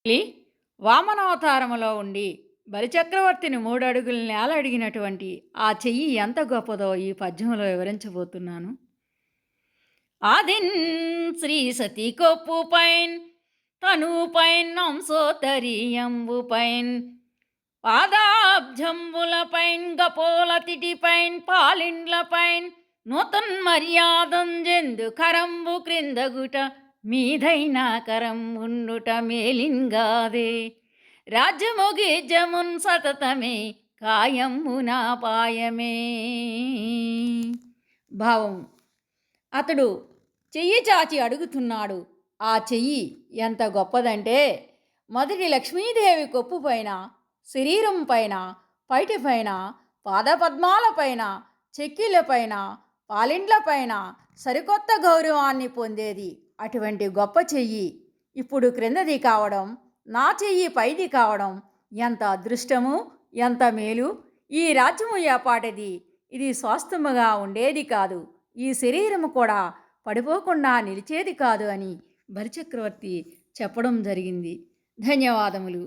మళ్ళీ వామనావతారములో ఉండి బలిచక్రవర్తిని 3 అడుగుల నేల అడిగినటువంటి ఆ చెయ్యి ఎంత గొప్పదో ఈ పద్యంలో వివరించబోతున్నాను. ఆదిన్ శ్రీ సతీ కొప్పుపైన్ తనుపైన్ అంశోత్తరీయంబుపైన్ పాదాబ్జంబులపైన్ గపోల తిటిపైన్ పాలిండ్లపైన్ నూతన్ మర్యాదంజెందు కరంబు క్రిందగుట మీదైనా కరం ఉండుట మేలింగాదే రాజ్యముగిజమున్ సతతమే కాయమ్మునా పాయమే. భావం: అతడు చెయ్యి చాచి అడుగుతున్నాడు. ఆ చెయ్యి ఎంత గొప్పదంటే మొదటి లక్ష్మీదేవి కొప్పు పైన, శరీరం పైన, పైటిపైన, పాదపద్మాలపైన, చెక్కిళ్ళపైన, పాలిండ్లపైన సరికొత్త గౌరవాన్ని పొందేది. అటువంటి గొప్ప చెయ్యి ఇప్పుడు క్రిందది కావడం, నా చెయ్యి పైది కావడం ఎంత అదృష్టము, ఎంత మేలు! ఈ రాజ్యము ఏపాటిది, ఇది స్వాస్థ్యముగా ఉండేది కాదు, ఈ శరీరము కూడా పడిపోకుండా నిలిచేది కాదు అని బలిచక్రవర్తి చెప్పడం జరిగింది. ధన్యవాదములు.